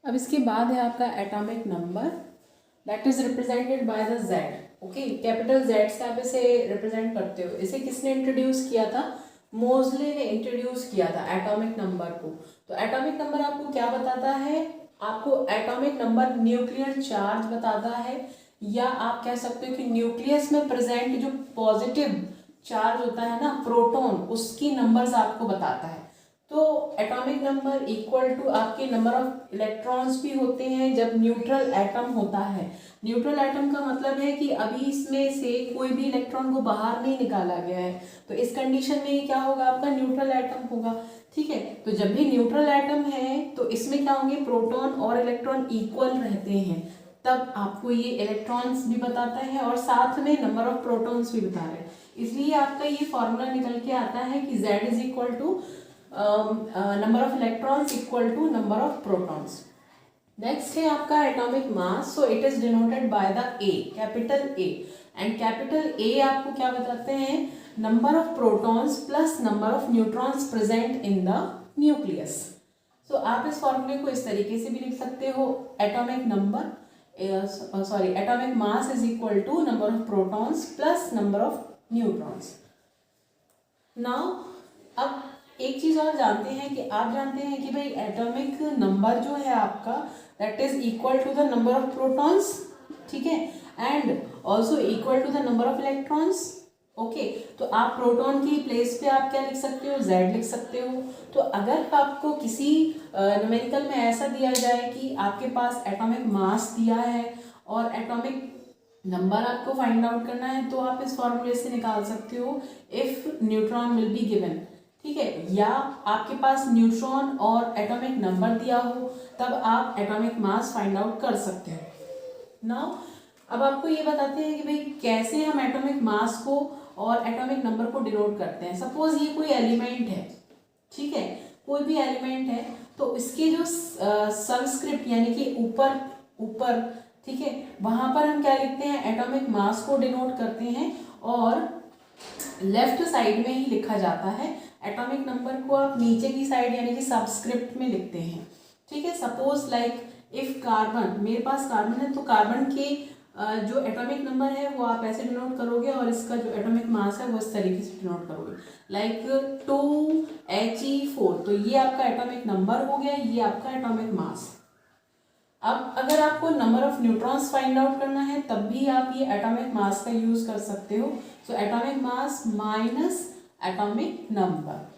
अब इसके बाद है आपका atomic number that is represented by the Z. Okay, capital Z से आप इसे रिप्रेजेंट करते हो। इसे किसने इंट्रोड्यूस किया था? मोजले ने इंट्रोड्यूस किया था एटॉमिक नंबर को। तो एटॉमिक नंबर आपको क्या बताता है? आपको एटॉमिक नंबर न्यूक्लियर चार्ज बताता है, या आप कह सकते हो कि न्यूक्लियस में प्रेजेंट जो पॉजिटिव चार्ज होता है ना, प्रोटॉन, उसकी नंबर्स आपको बताता है। तो एटॉमिक नंबर इक्वल टू आपके नंबर ऑफ इलेक्ट्रॉन्स भी होते हैं जब न्यूट्रल एटम होता है। न्यूट्रल एटम का मतलब है कि अभी इसमें से कोई भी इलेक्ट्रॉन को बाहर नहीं निकाला गया है, तो इस कंडीशन में ये क्या होगा? आपका न्यूट्रल एटम होगा। ठीक है, तो जब भी न्यूट्रल एटम है तो इसमें क्या होंगे? प्रोटॉन और इलेक्ट्रॉन इक्वल रहते हैं, तब आपको ये इलेक्ट्रॉन्स भी बताता है और साथ में नंबर ऑफ प्रोटॉन्स भी बता रहे हैं। इसलिए आपका ये फॉर्मूला निकल के आता है कि Z is equal to number of electrons equal to number of protons. Next है आपका atomic mass. So it is denoted by the A, capital A। And capital A आपको क्या बताते हैं? Number of protons plus number of neutrons present in the nucleus. So आप इस फॉर्मूले को इस तरीके से भी लिख सकते हो, atomic number atomic mass is equal to number of protons plus number of neutrons. Now अब एक चीज और जानते हैं कि आप जानते हैं कि भाई एटॉमिक नंबर जो है आपका that is equal to the number of protons, ठीक है, and also equal to the number of electrons. Okay, तो आप प्रोटॉन की प्लेस पे आप क्या लिख सकते हो? Z लिख सकते हो। तो अगर आपको किसी न्यूमेरिकल में ऐसा दिया जाए कि आपके पास एटॉमिक मास दिया है और एटॉमिक नंबर आपको फाइंड आउट करना है, तो आप इस फॉर्मूले से निकाल सकते हो if neutron will be given. ठीक है, या आपके पास न्यूट्रॉन और एटॉमिक नंबर दिया हो तब आप एटॉमिक मास फाइंड आउट कर सकते हो। नाउ अब आपको ये बताते हैं कि भाई कैसे हम एटॉमिक मास को और एटॉमिक नंबर को डिनोट करते हैं। सपोज ये कोई एलिमेंट है, ठीक है, कोई भी एलिमेंट है, तो इसके जो सबस्क्रिप्ट यानी कि ऊपर ऊपर, ठीक है, वहां पर हम क्या लिखते हैं? एटॉमिक मास को डिनोट करते हैं और लेफ्ट साइड में ही लिखा जाता है। एटॉमिक नंबर को आप नीचे की साइड यानी कि सबस्क्रिप्ट में लिखते हैं। ठीक है, सपोज लाइक इफ कार्बन, मेरे पास कार्बन है तो कार्बन के जो एटॉमिक नंबर है वो आप ऐसे डिनोट करोगे और इसका जो एटॉमिक मास है वो इस तरीके से डिनोट करोगे, लाइक 2He4। तो ये आपका एटॉमिक नंबर हो गया, ये आपका एटॉमिक मास। अब अगर आपको number of neutrons find out करना है तब भी आप ये एटॉमिक मास का यूज कर सकते हो। So atomic mass minus atomic number.